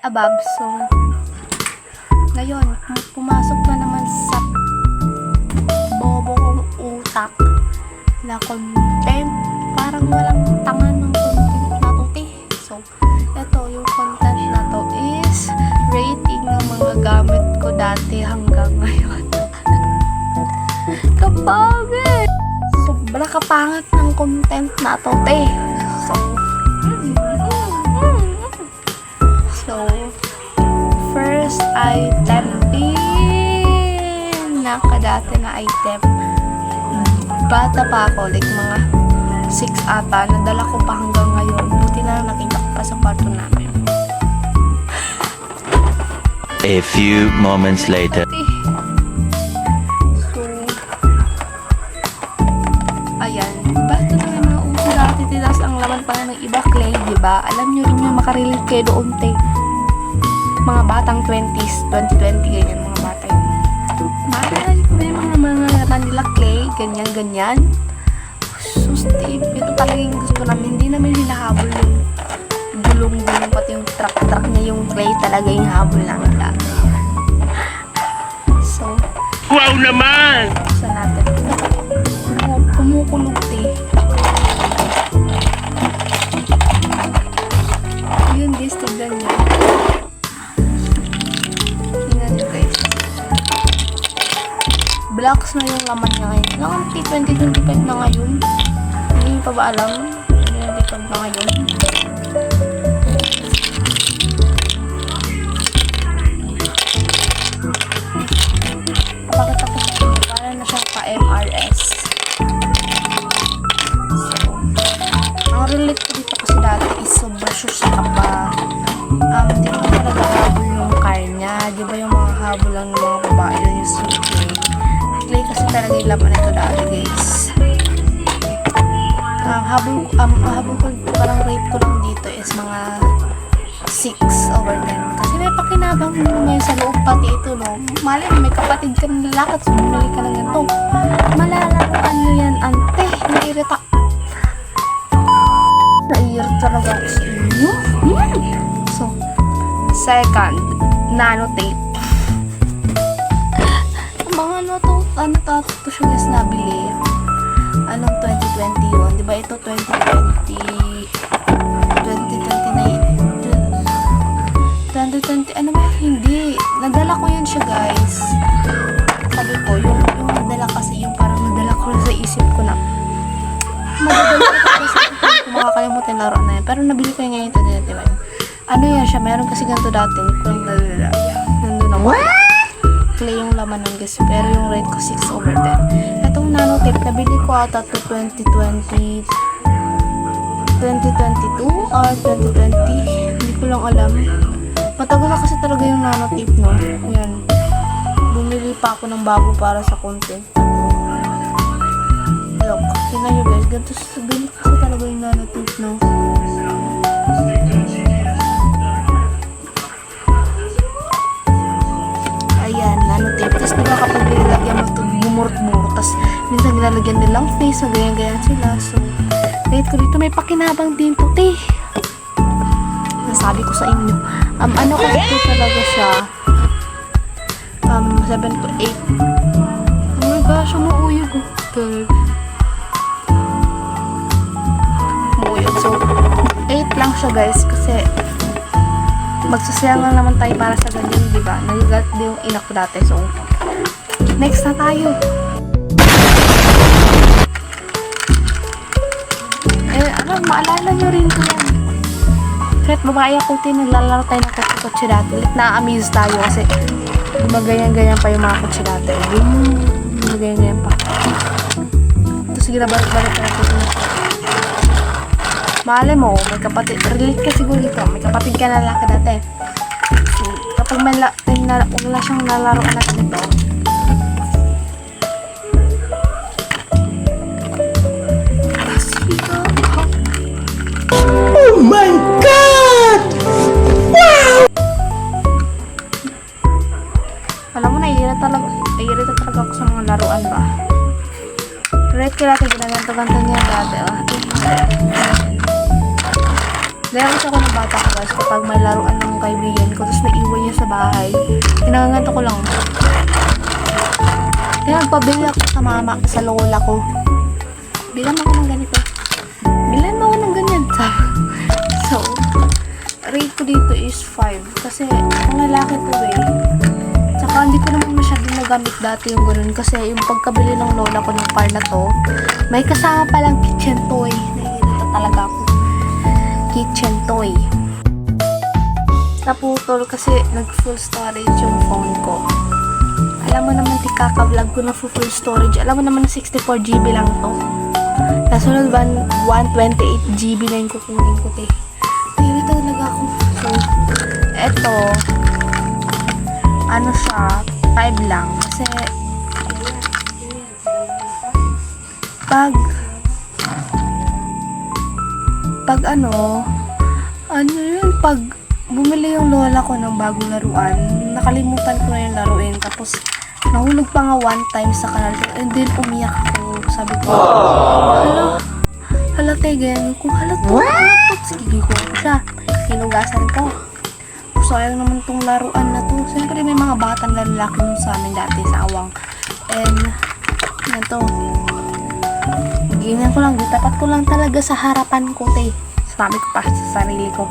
above. So, ngayon, pumasok na naman sa bobo kong utak na content. Parang walang tama ng content na to, So, ito, yung content na to is rating ng mga gamit ko dati hanggang ngayon. Kapangit! Sobra kapangit ng content na to, So, first item pinakadati na item. Bata pa ako, like mga 6 ata, nadala ko pa hanggang ngayon. Buti na lang nakita ko pa sa kwarto namin. A few moments later. So, ayan. Diba ito na yung mga uso dati, titas ang laman pa ng iba, clay, diba? Alam nyo rin yung makarelate kayo doon, mga batang 20s, 2020, ganyan, mga bata yun. Maalala ko na yung mga laman nila, clay, ganyan. So, Steve, ito talaga yung gusto namin. Hindi namin hinahabol yung gulong-gulong, pati yung truck niya, yung clay talaga yung habol namin dati. So, Wow naman! sa natin, kumukulog, Yun, guys, tignan nyo. Tignan nyo, guys. Blocks na yung laman niya ngayon. Lang 2025 na ngayon. Hindi nyo pa ba alam? 2025 na ngayon. Bakit ako sa inyo? Para na siyang pa-MRS. So, ang relate ko dito kasi dati is sobra siya pa. Hindi ko talaga habol yung car niya. Di ba yung mga habol lang ng mga babae yun yung clay? Clay kasi talaga yung laman nito dati, guys. Habol ko, parang rate ko lang dito is mga 6/10. Kasi may pakinabang may sa loob pati ito, no? Mali, may kapatid ka ng lalaki at sumuli ka ng ganito. Malalaroan nyo yan, ante. Nairita. Nairita talaga ako sa inyo. So, second, nanotape. Mga ano to siya guys nabili. Anong 2020 yun? Diba ito 2020 ano ba? Hindi. Nadala ko yun siya, guys. Sabi ko, yung nadala kasi, yung parang nadala ko sa isip ko na madadala ko kasi kung makakalimutan laro na yan. Pero nabili ko yung ngayon ito, diba? Ano yan siya? Meron kasi ganito dati. Hindi ko lang nadala. Nandun ako. Play yung laman ng guys. Pero yung rate ko 6/10. Itong nanotape, nabili ko ata to 2022 or 2020. Hindi ko lang alam. Matagal na kasi talaga yung nanotape, no? Ayan. Bumili pa ako ng bago para sa content. Look, tingnan nyo guys. Ganito sabihin kasi talaga yung nanotape, no? Ayan, nanotape. Tapos diba kapag nilalagyan mo ito, bumurot-murot. Tapos minsan nilalagyan nilang face, so ganyan-ganyan sila. So, rate ko dito, may pakinabang din to, Nasabi ko sa inyo. Ano ko ito talaga siya? 7 to 8. Oh my gosh, umuuyog. Umuuyog. So, 8 lang siya guys. Kasi, magsasayang lang naman tayo para sa ganyan, diba? Nagagat din yung ina ko dati. So, next na tayo. Maalala nyo rin ko yan. Kahit babae ako, naglalaro tayo ng kotse dati. Na-amaze tayo kasi magayan-ganyan pa yung mga kotse dati. Magayan-ganyan pa. Ito, sige na, balik-balik na natin. Maalala mo, may kapatid. Relate ka siguro dito. May kapatid ka na lalaki dati. So, kapag wala siyang nalaroan natin ito, Oh my God! Wow! alam mo, naiirita talaga ako sa mga laruan ba. Rate ko dati, ginaganto-ganto niya dati. Dahil kasi ako ng bata ko guys, kapag may laruan ng kaibigan ko, tapos naiwan niya sa bahay, kinanganganto ko lang. Kaya nagpabili ako sa mama, sa lola ko. Bilang ako ng ganito. Bilan mo ako ng ganyan. So, rate ko dito is 5. Kasi, ang lalaki to eh. Tsaka, hindi ko naman masyadong nagamit dati yung ganun. Kasi, yung pagkabili ng lola ko ng car na to, may kasama palang kitchen toy. Nahihirita talaga ako. Kitchen toy. Naputol kasi nag-full storage yung phone ko. Alam mo naman, kaka-vlog ko na full storage. Alam mo naman, 64GB lang to. Kasunod ba, 128GB na yung kukunin ko, te. Nahirita talaga ako. So, eto, ano siya, 5 lang. Kasi, pag pag bumili yung lola ko ng bagong laruan, nakalimutan ko na yung laruin. Tapos, nahulog pa nga one time sa kanal. And then, umiyak ako. Sabi ko, hala, te, ganyan. Kung hala to, sige ko siya. Hinugasan ko. Sayang naman tong laruan na to. Siyempre, may mga batang lalaki nun sa amin dati sa awang. And, yan to. Ganyan ko lang. Tapat ko lang talaga sa harapan ko, te. Sabi ko pa sa sarili ko.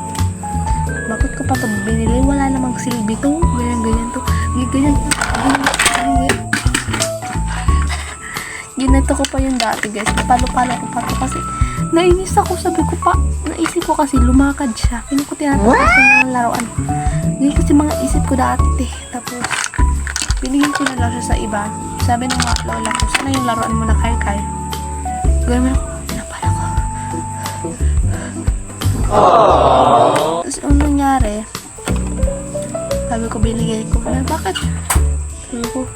Bakit ko pa ito binili? Wala namang silbi to. Ganyan to. Ganyan. Ginito ko pa yung dati, guys. Palo-palo ko pa to kasi nainis ako. Sabi ko pa, naisip ko kasi lumakad siya. Pinuko ko tinatapos ng laruan. Ganyan kasi mga isip ko dati. Tapos, binigyan ko na lang siya sa iba. Sabi ng mga lola ko, sana yung laruan mo na kay-kay. Ganyan mo ako, pinapala ko. Tapos, ang nangyari, sabi ko, binigay ko. Bakit? Sabi ko,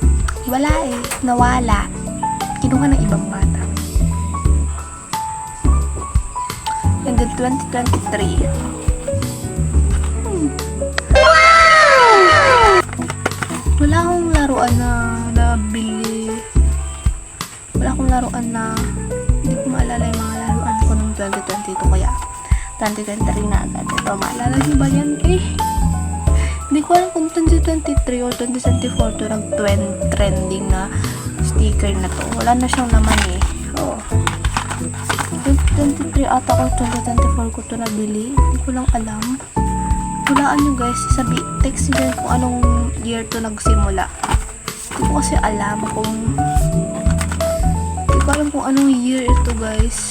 wala eh. Nawala. Kinuha ng ibang bata. And then 2023. Wala akong laruan na nabili. Wala akong laruan na hindi ko maalala yung mga laruan ko ng 2022 kaya 2023 na agad. Ito, maalala niyo ba yan? Hindi ko alam kung 2023 or 2024 to nag-trending na sticker na to. Wala na siyang laman eh. Oo. 2023 ata ko, 2024 ko to nabili. Hindi ko lang alam. Hulaan nyo guys. Text nyo kung anong year to nagsimula. Hindi ko kasi alam kung anong year ito guys.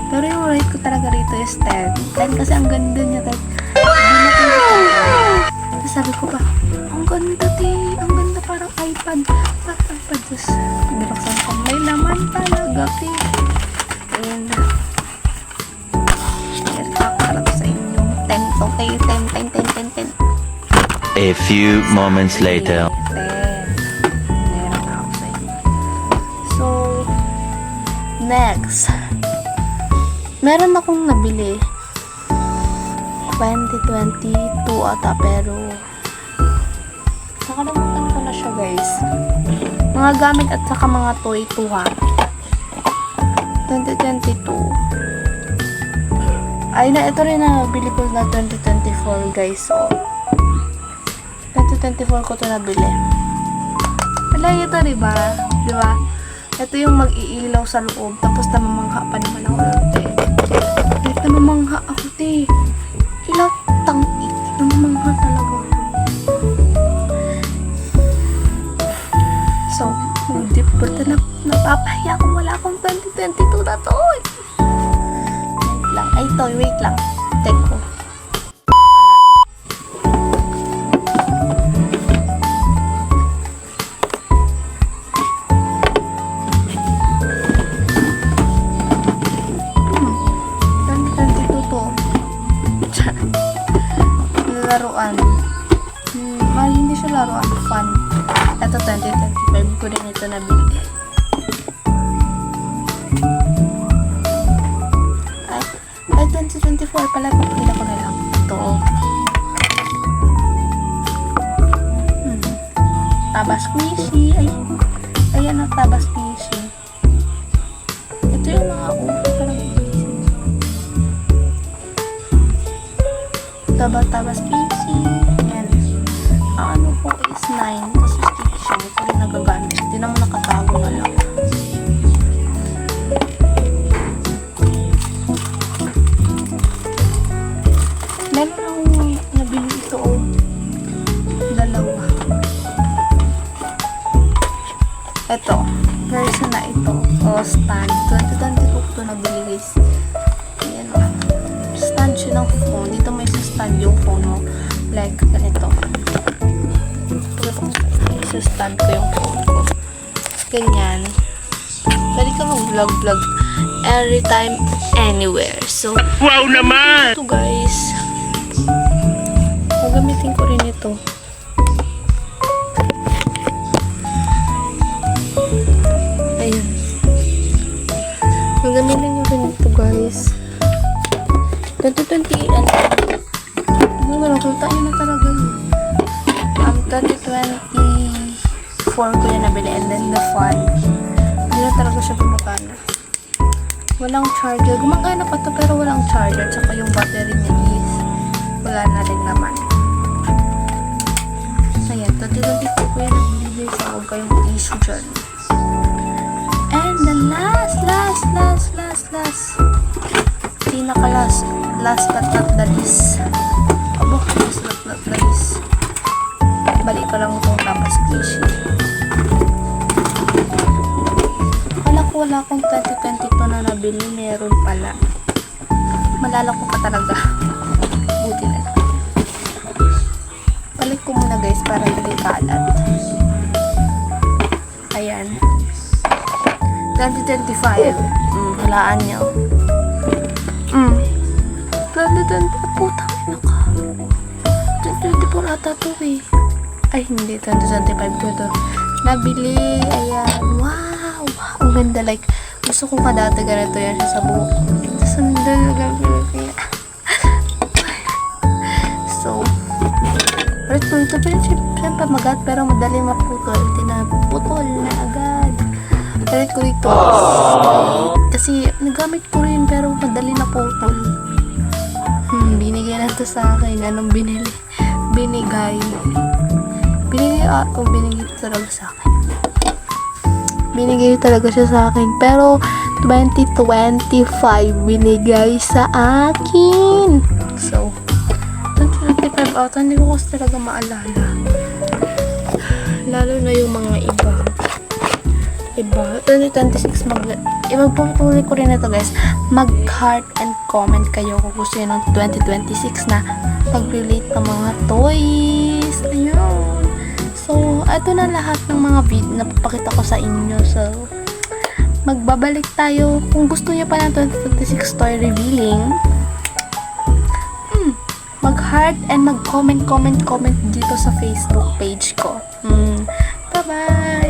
Pero yung rate ko talaga rito is 10. 10 kasi ang ganda niya. Tapos sabi ko pa, ang ganda te. Ang ganda parang iPad. Tapos, binuksan ko. May laman talaga, te. And, share ka para sa inyong 10. Okay, 10. A few moments later. 10. Meron ako sa inyo. So, next. Meron akong nabili. 2022 ata, pero nakalimutan ko na siya, guys. Mga gamit at saka mga toy to ha. 2022. Ay na, ito rin na bili ko na 2024 guys. So, 2024 ko to nabili. Wala ito, diba? Diba? Ito yung mag-iilaw sa loob. Tapos namamangha pa naman ako. Namamangha ako, te. Ilaw tangik. Namamangha talaga. So, deep breath na napapahiya kung wala akong 2022 na to. Wait lang. Ay, to, wait lang. Take ko. Laruan. Hindi siya laruan. Fun. Ito 2025 ko rin ito nabili. Ay 2024 pala. Pagkila ko na lang. Ito. Tabas squishy. Ayan ang tabas squishy. Ito yung mga parang Tabas PC. Yan. Ang ano po is 9. Kasi sticky siya. Hindi ko rin nagagamit. Hindi naman nakatago na lang. Meron akong nabili ito oh. Dalawa. Ito. Version na ito. O stand. 2022 ito nabili guys. Ayan o. Stand siya ng phone. Dito may stand yung phone mo. Like ganito. Stand ko yung phone ko. Ganyan. Pwede ka mag-vlog anytime, anywhere. So, Wow naman! ito guys. Gagamitin ko rin ito. Ayun. Gagamitin ko rin ito guys. 2020 ano na, kulta yun na talaga yun. 2024 ko yan nabili and then the fun. Hindi na talaga siya gumagana. Walang charger. Gumagana pa to pero walang charger. Tsaka yung battery niya is wala na rin naman. Ayan, 2024 ko yan nabili so huwag kayong issue dyan. And the last last but not the least. Abo, last but not the least. Balik ko lang itong tapas cliche. Wala akong 2022 na nabili. Meron pala. Malala ko pa talaga. Buti na lang. Balik ko muna guys para hindi kalat. Ayan. 2025. Halaan niyo. 2020. Puta na ka. 2024 ata to eh. Ay hindi. 2025 ko to. Nabili. Ayan. Wow. Ang ganda. Like, gusto ko pa dati ganito yan sa buhok. Sandal. So, ulit po ito. Pero siyempre magat. Pero madali maputol. Tinaputol na agad. Ulit ko dito. Kasi nagamit ko rin pero madali na putol. Binigyan na to sa akin. Anong binili? Binigay. Binigay talaga sa akin. Binigay talaga siya sa akin. Pero 2025 binigay sa akin. So 2025 ata hindi ko kasi talaga maalala. Lalo na yung mga iba. 2026 magpapatuloy ko rin ito guys. Mag-heart and comment kayo kung gusto nyo ng 2026 na pag-relate ng mga toys. Ayun. So, ito na lahat ng mga video na papakita ko sa inyo. So, magbabalik tayo. Kung gusto nyo pa ng 2026 toy revealing, mag-heart and mag-comment dito sa Facebook page ko. Bye-bye!